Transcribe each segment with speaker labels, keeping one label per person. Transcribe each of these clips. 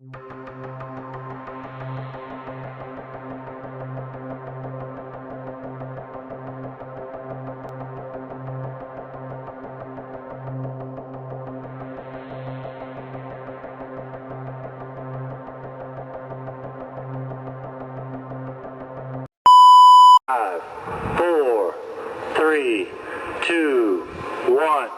Speaker 1: 5, 4, 3, 2, 1.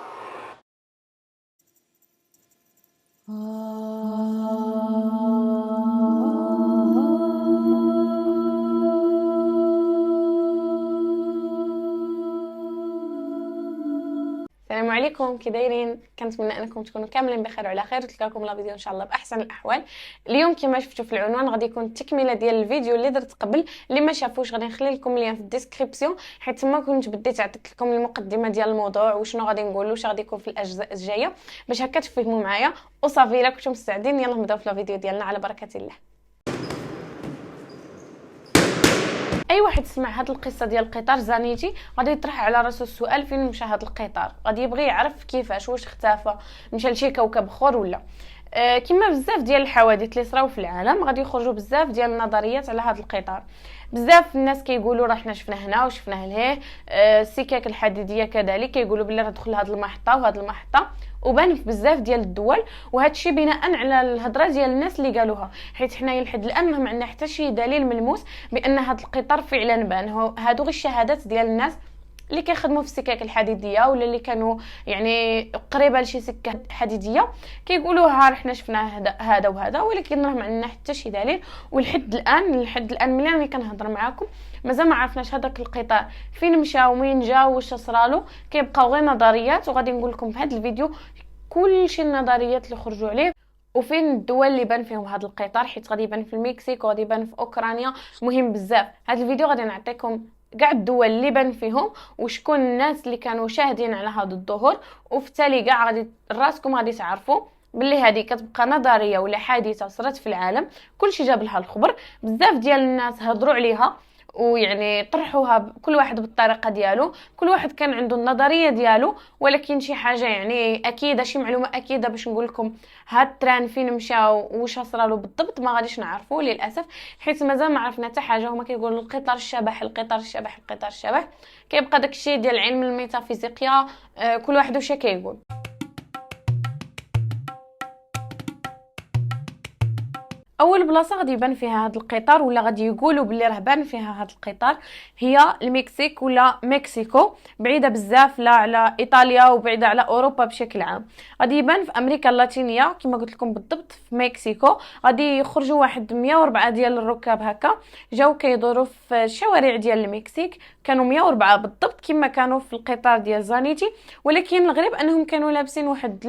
Speaker 2: السلام عليكم، كي دايرين؟ كنتمنى انكم تكونوا كاملين بخير وعلى خير وتلقاكم لا فيديو ان شاء الله باحسن الاحوال. اليوم كما شفتوا في العنوان غادي يكون التكمله ديال الفيديو اللي درت قبل. اللي ما شافوش غادي نخلي لكم اللين في الديسكريبسيون، حيت تما كنت بديت عطيت لكم المقدمه ديال الموضوع وشنو غادي نقول واش غادي يكون في الاجزاء الجايه باش هكا تفهموا معايا. وصافي الا كنتم مستعدين يلا نبداو في الفيديو ديالنا على بركه الله. اي واحد سمع هاد القصه ديال القطار زانيتي غادي يطرح على راسو السؤال فين مشى هاد القطار، غادي يبغي يعرف كيفاش، واش اختفى، مشى لشي كوكب اخر ولا. كما بزاف ديال الحوادث اللي صراو في العالم غادي يخرجوا بزاف ديال النظريات على هذا القطار. بزاف الناس كيقولوا راه حنا شفناه هنا وشفناه لهيه. السكك الحديديه كذلك كيقولوا بلي راه دخل لهاد المحطه وهاد المحطه، وبان في بزاف ديال الدول. وهذا الشيء بناء على الهضره ديال الناس اللي قالوها، حيت حنايا لحد الان ما عندنا حتى شي دليل ملموس بان هذا القطار فعلا بان. هادو غير الشهادات ديال الناس اللي كيخدموا في السكك الحديديه ولا اللي كانوا يعني قريبه لشي سكه حديديه كيقولوا ها حنا شفنا هذا وهذا، ولكن راه ما عندنا حتى شي دليل. ولحد الان ملي كنهضر معاكم مازال ما عرفناش هذاك القطار فين مشى ومين جا واش صرالو. كيبقاو غير نظريات، وغادي نقول لكم في هذا الفيديو كلشي النظريات اللي خرجوا عليه وفين الدول اللي بان فيهم هذا القطار، حيت غادي يبان في المكسيك وغادي يبان في اوكرانيا. مهم بزاف هذا الفيديو، غادي نعطيكم كاع الدول اللي بان فيهم وشكون الناس اللي كانوا شاهدين على هذا الظهور، وفي التالي كاع غادي راسكم غادي تعرفوا باللي هذه كتبقى نظريه ولا حادثه صارت في العالم. كلشي جاب لها الخبر، بزاف ديال الناس هضروا عليها ويعني طرحوها كل واحد بالطريقه ديالو، كل واحد كان عنده النظريه ديالو. ولكن شي حاجه يعني اكيده، شي معلومه اكيده باش نقول لكم هاد التران فين مشى واش صرالو بالضبط ما غاديش نعرفوا للاسف، حيت مازال ما عرفنا حتى حاجه. هما كيقولوا القطار الشبح القطار الشبح القطار الشبح، كيبقى داكشي ديال علم الميتافيزيقيا. كل واحد واش كيقول. اول بلاصه غادي يبان فيها هذا القطار ولا غادي يقولوا باللي راه بان فيها هذا القطار هي المكسيك ولا مكسيكو، بعيده بزاف لا على ايطاليا وبعيده على اوروبا بشكل عام. غادي يبان في امريكا اللاتينيه كما قلت لكم بالضبط في مكسيكو. غادي يخرجوا واحد 104 ديال الركاب هكا جاو كيدوروا في الشوارع ديال المكسيك، كانوا 104 بالضبط كما كانوا في القطار ديال زانيتي. ولكن الغريب انهم كانوا لابسين واحد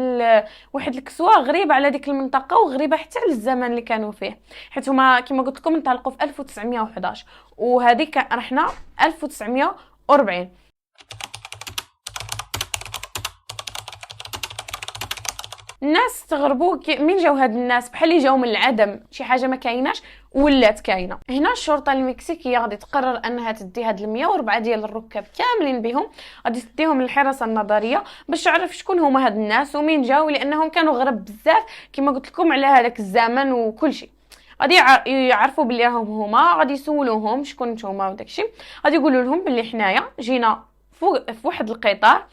Speaker 2: الكسوه غريبه على ديك المنطقه وغريبه حتى على الزمن اللي كانوا فيه، حيت هما كما قلت لكم انطلقوا في 1911 وهذيك رحنا 1940. الناس استغربوا من جاو هاد الناس، بحال اللي جاو من العدم، شي حاجه ما كايناش ولات كاينه. هنا الشرطه المكسيكيه غادي تقرر انها تدي هاد 104 ديال الركاب كاملين بهم، غادي تديهم للحراسه النظريه باش تعرف شكون هما هاد الناس ومين جاو، لانهم كانوا غرب بزاف كما قلت لكم على هذاك الزمن وكل شيء. غادي يعرفوا بلي راهم هما، غادي يسولوهم شكون نتوما وداكشي، غادي يقولوا لهم بلي حنايا جينا في واحد القطار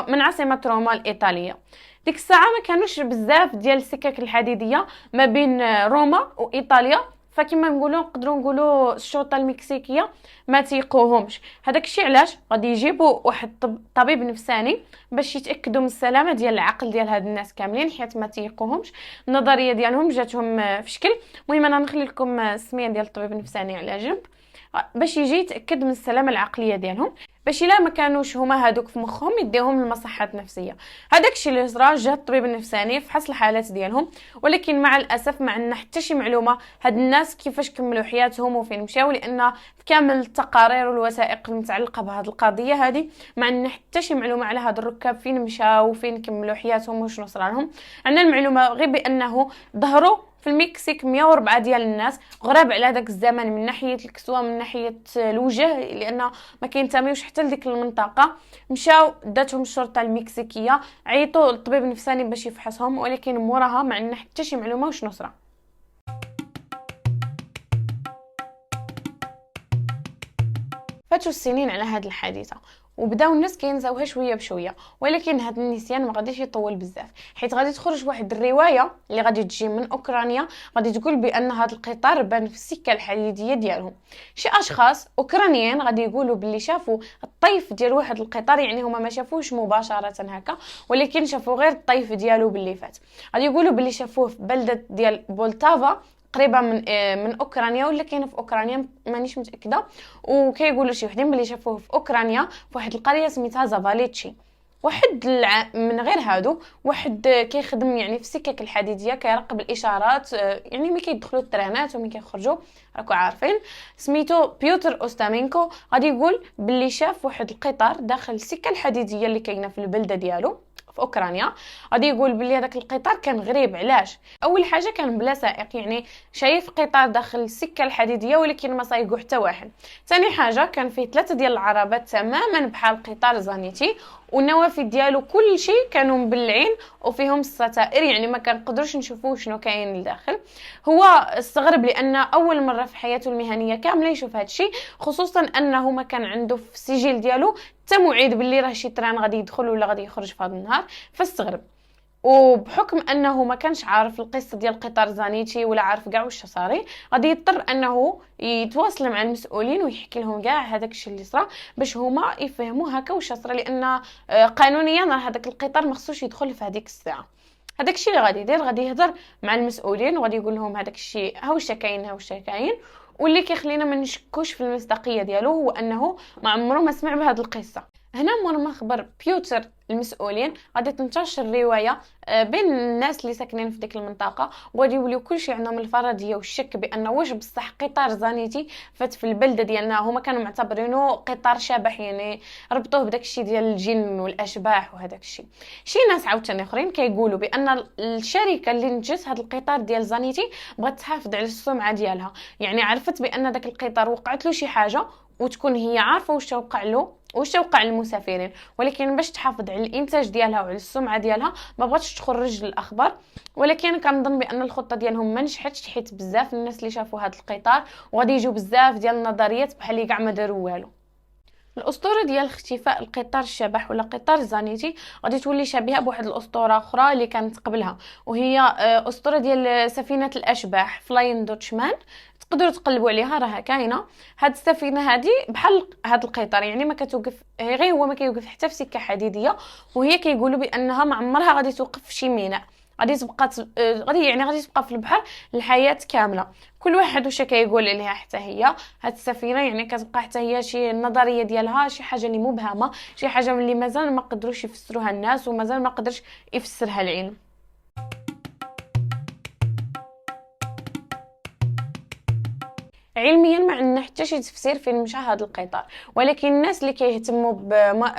Speaker 2: من عاصمه روما الايطاليه. ديك الساعه ما كانوش بزاف ديال السكك الحديديه ما بين روما وايطاليا، فكما نقدروا نقولوا الشرطه المكسيكيه ما تيقوهمش. هذاك الشيء علاش غادي يجيبوا واحد طبيب نفساني باش يتاكدوا من السلامه ديال العقل ديال هاد الناس كاملين، حيت ما تيقوهمش. النظريه ديالهم جاتهم في شكل. المهم انا نخلي لكم السميه ديال الطبيب النفساني على جنب باش يجي يتاكد من السلامه العقليه ديالهم، باش الا ما كانوش هما هادوك في مخهم يديهم للمصحات النفسيه. هذاك الشيء اللي صرا، جا الطبيب النفساني فحص الحالات ديالهم، ولكن مع الاسف ما عندنا حتى شي معلومه هاد الناس كيفاش كملوا حياتهم وفين مشاو، لان في كامل التقارير والوثائق المتعلقه بهذه القضيه هذه ما عندنا حتى شي معلومه على هاد الركاب فين مشاو وفين كملوا حياتهم وشنو صرا لهم. عندنا المعلومه غير بانه ظهروا في المكسيك 104 ديال الناس غراب على داك الزمن من ناحيه الكسوه من ناحيه الوجه، لان ما كينتميوش حتى لديك المنطقه. مشاو داتهم الشرطه المكسيكيه، عيطوا للطبيب النفساني باش يفحصهم، ولكن موراها ما عندنا حتى شي معلومه وشنو صرا. فاتوا السنين على هذه الحادثه، وبداو الناس كينساوها شويه بشويه، ولكن هذا النسيان ما غاديش يطول بزاف، حيت غادي تخرج واحد الروايه اللي غادي تجي من اوكرانيا غادي تقول بان هذا القطار بان في السكه الحديديه ديالهم. شي اشخاص اوكرانيين غادي يقولوا باللي شافوا الطيف ديال واحد القطار، يعني هما ما شافوش مباشره هكا، ولكن شافوا غير الطيف ديالو باللي فات. غادي يقولوا باللي شافوه في بلده ديال بولتافا قريبه من اوكرانيا، ولا كاينه في اوكرانيا مانيش متاكده. وكيقولوا شي وحدين بلي شافوه في اوكرانيا في واحد القريه سميتها زافاليتشي. واحد من غير هادو واحد كيخدم يعني في السكك الحديديه، كيراقب الاشارات، يعني ملي كيدخلوا الترانات وملي كيخرجوا، راكو عارفين، سميتو بيوتر اوستامينكو. غادي يقول باللي شاف واحد القطار داخل السكه الحديديه اللي كاينه في البلده ديالو في اوكرانيا. غادي يقول بلي هذاك القطار كان غريب. علاش؟ اول حاجه كان بلا سائق، يعني شايف قطار داخل السكه الحديديه ولكن ما سايقو حتى واحد. ثاني حاجه كان فيه 3 ديال العربات تماما بحال قطار زانيتي، والنوافذ ديالو كل شيء كانوا مبلعين وفيهم الستائر، يعني ما كنقدروش نشوفوا شنو كاين لداخل. هو استغرب لان اول مره في حياته المهنيه كامله يشوف هذا الشيء، خصوصا انه ما كان عنده في السجل ديالو حتى موعد باللي راه شي تران غادي يدخل ولا غادي يخرج في هذا النهار، فاستغرب. وبحكم انه ما كانش عارف القصه ديال قطار زانيتي ولا عارف كاع واش صاري، غادي يضطر انه يتواصل مع المسؤولين ويحكي لهم كاع هذاك الشيء اللي صرا باش هما يفهموا هكا واش صرا، لان قانونيا راه هذاك القطار ما خصوش يدخل في هذيك الساعه. هذاك الشيء اللي غادي يدير غادي يهضر مع المسؤولين وغادي يقول لهم هذاك الشيء ها واش كاين ها واش كاين. واللي كيخلينا ما نشكوش في المصداقيه ديالو هو انه ما عمره ما سمع بهذه القصه. هنا مور ما خبر بيوتر المسؤولين غادي تنتشر الروايه بين الناس اللي ساكنين في ديك المنطقه، وغادي يوليو كلشي عندهم الفرضيه والشك بان واش بصح قطار زانيتي فات في البلده ديالنا. هما كانوا معتبرينه قطار شبح، يعني ربطوه بداك الشيء ديال الجن والاشباح وهذاك الشيء. شي ناس عاوتاني اخرين كيقولوا بان الشركه اللي نتجت هذا القطار ديال زانيتي بغات تحافظ على السمعه ديالها، يعني عرفت بان داك القطار وقعت له شي حاجه وتكون هي عارفه واش توقع له واش توقع للمسافرين، ولكن باش تحافظ على الانتاج ديالها وعلى السمعه ديالها ما بغاتش تخرج الاخبار. ولكن كنظن بان الخطه ديالهم ما نجحتش، حيت بزاف الناس اللي شافوا هذا القطار وغادي يجيو بزاف ديال النظريات بحال اللي كاع ما داروا والو. الاسطوره ديال اختفاء القطار الشبح ولا قطار زانيتي غادي تولي شبيهه بواحد الاسطوره اخرى اللي كانت قبلها، وهي اسطوره ديال سفينه الاشباح فلاين دوتشمان. تقدروا تقلبوا عليها راها كاينه. هاد السفينه هذه بحال هاد القطار، يعني ما كتوقف غير هو ما كيوقف حتى في سكه حديديه، وهي كيقولوا بانها ما عمرها غادي توقف في شي ميناء، غادي تبقى غادي تبقى في البحر الحياه كامله. كل واحد واش كيقول عليها حتى هي هاد السفينه، يعني كتبقى حتى هي شي النظريه ديالها شي حاجه اللي مبهمه، شي حاجه اللي مازال ما قدروش يفسروها الناس ومازال ما قدرش يفسرها العلم. علميا ما عندنا حتى شي تفسير فين مشى هذا القطار، ولكن الناس اللي كيهتموا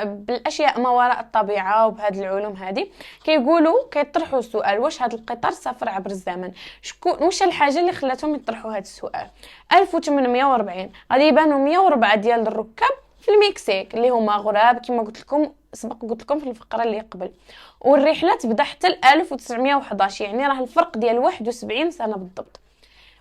Speaker 2: بالاشياء ما وراء الطبيعه وبهذه العلوم هذه كيقولوا كيطرحوا السؤال واش هذا القطار سافر عبر الزمن. شكون واش الحاجه اللي خلاتهم يطرحوا هذا السؤال؟ 1840 غادي يبانوا 104 ديال الركاب في المكسيك اللي هما غراب كما قلت لكم في الفقره اللي قبل، والرحله تبدا حتى 1911، يعني راه الفرق ديال 71 سنه بالضبط.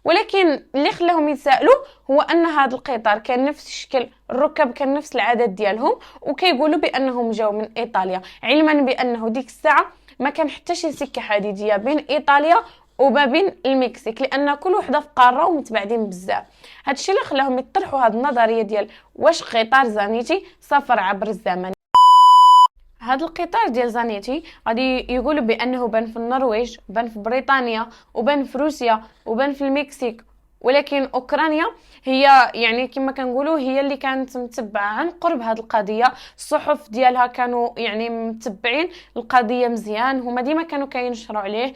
Speaker 2: ولكن اللي خلاهم يتسائلوا هو ان هذا القطار كان نفس الشكل، الركاب كان نفس العدد ديالهم، وكيقولوا بانهم جاوا من ايطاليا، علما بانه ديك الساعه ما كان حتى شي سكه حديديه بين ايطاليا وما بين المكسيك، لان كل وحده في قاره ومتبعدين بزاف. هادشي اللي خلاهم يطرحوا هذه النظريه ديال واش قطار زانيتي سافر عبر الزمن. هذا القطار ديال زانيتي غادي يقولوا بانه بان في النرويج، بان في بريطانيا، وبان في روسيا، وبان في المكسيك. ولكن اوكرانيا هي يعني كما كنقولوا هي اللي كانت متبعه عن قرب هذه القضيه، الصحف ديالها كانوا يعني متبعين القضيه مزيان، هما ديما كانوا كينشروا عليه.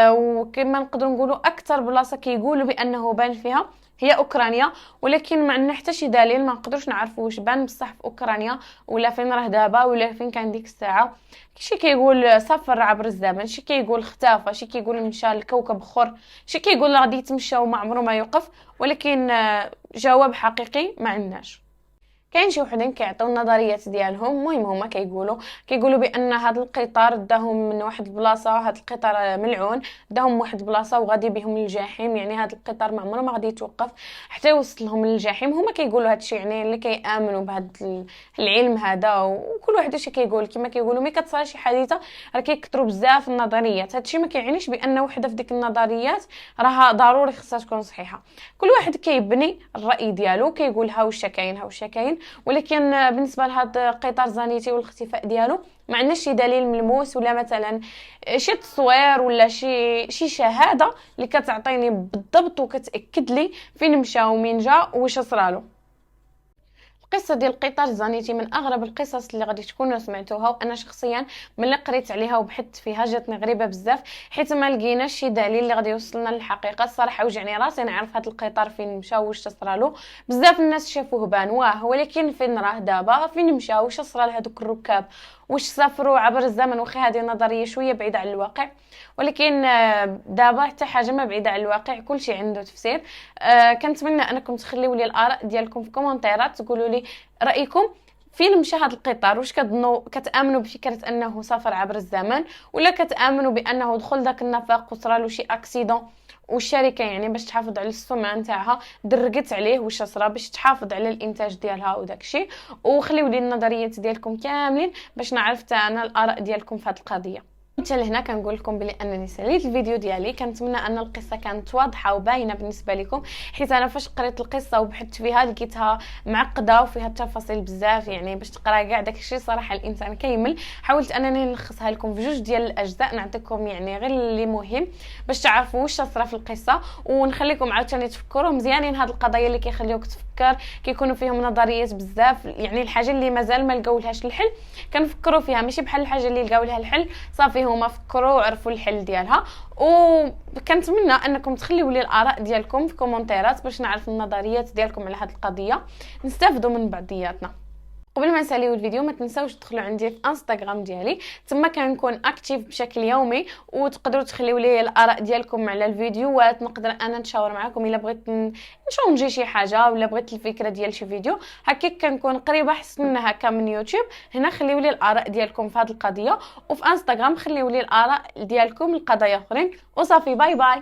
Speaker 2: وكما نقدروا نقولوا اكثر بلاصه كيقولوا بانه بان فيها هي اوكرانيا، ولكن ما عندنا حتى شي دليل، ما نقدروش نعرفوا واش بان بصح في اوكرانيا ولا فين راه دابا ولا فين كان ديك الساعه. شي كيقول سافر عبر الزمن، شي كيقول اختفى، شي كيقول مشى لكوكب اخر، شي كيقول غادي يتمشى وما عمره ما يوقف، ولكن جواب حقيقي ما عندناش. كاين شي وحدين كيعطيو النظريات ديالهم. المهم هما كيقولوا بان هذا القطار داهم من واحد البلاصه، هذا القطار ملعون داهم واحد البلاصه وغادي بهم للجحيم، يعني هذا القطار ما عمره ما غادي يتوقف حتى يوصل لهم للجحيم. هما كيقولوا هذا الشيء، يعني اللي كيامنوا بهذا العلم هذا، وكل واحد اش كيقول. كما كيقولوا ملي كتصرى شي حادثه راه كيكثروا بزاف النظريات. هذا الشيء ما كيعنيش بان وحده في ديك النظريات راها ضروري خصها تكون صحيحه. كل واحد كيبني الراي ديالو، كيقول ها واش كاين ها واش كاين. ولكن بالنسبه لهذا قطار زانيتي والاختفاء ديالو ما عندناش شي دليل ملموس، ولا مثلا شي تصوير ولا شي شهاده اللي كتعطيني بالضبط وكتاكد لي فين مشى ومين جا واش صرالو. القصه ديال قطار زانيتي من اغرب القصص اللي غادي تكونوا سمعتوها، وانا شخصيا ملي قريت عليها وبحثت فيها جاتني غريبه بزاف، حيت ما لقيناش شي دليل اللي غادي يوصلنا للحقيقه. الصراحه وجعني راسي نعرف هذا القطار فين مشى واش تصرالو. بزاف الناس شافوه بان واه، ولكن فين راه دابا، فين مشى، واش صرا لهذوك الركاب، واش سافروا عبر الزمن. واخا هذه نظريه شويه بعيده على الواقع، ولكن دابا حتى حاجه ما بعيده على الواقع، كل شيء عنده تفسير. كنتمنى انكم تخليوا لي الاراء ديالكم في كومونتيرات، تقولوا لي رايكم فين مشى هذا القطار. واش كتظنوا كتامنوا بفكره انه سافر عبر الزمن، ولا كتامنوا بانه دخل داك النفق وصرالو شي اكسيدون، والشركه يعني باش تحافظ على السمعه نتاعها درقت عليه واش صرا باش تحافظ على الانتاج ديالها وداكشي. وخليوا لي النظريات ديالكم كاملين باش نعرف حتى انا الاراء ديالكم في هذه القضيه. حتى لهنا كنقول لكم بلي انني ساليت الفيديو ديالي. كنتمنى ان القصه كانت واضحه وباينه بالنسبه لكم، حيت انا فاش قريت القصه وبحثت فيها لقيتها معقده وفيها تفاصيل بزاف، يعني باش تقرا كاع داكشي صراحه الانسان كيمل. حاولت انني نلخصها لكم في جوج ديال الاجزاء، نعطيكم يعني غير اللي مهم باش تعرفوا واش صرا في القصه، ونخليكم عاوتاني تفكروا مزيانين. هاد القضايا اللي كيخليوك تفكر كيكونوا فيهم نظريات بزاف، يعني الحاجه اللي مازال ما لقاولهاش الحل كنفكروا فيها، ماشي بحال الحاجه اللي لقاو لها الحل صافي هما فكروا وعرفوا الحل ديالها. وكنتمنى انكم تخليوا لي الاراء ديالكم في كومونتيرات باش نعرف النظريات ديالكم على هذه القضيه، نستافدوا من بعضياتنا. قبل ما نساليو الفيديو ما تنساوش تدخلوا عندي في انستغرام ديالي، تما كنكون اكتيف بشكل يومي، وتقدروا تخليو لي الاراء ديالكم على الفيديوهات. نقدر انا نتشاور معكم الا بغيت نشونجي شي حاجه ولا بغيت الفكره ديال شي فيديو هكاك، كنكون قريبه احسن من هكا من يوتيوب. هنا خليو لي الاراء ديالكم في هذه القضيه، وفي انستغرام خليو لي الاراء ديالكم لقضايا اخرين. وصافي باي باي.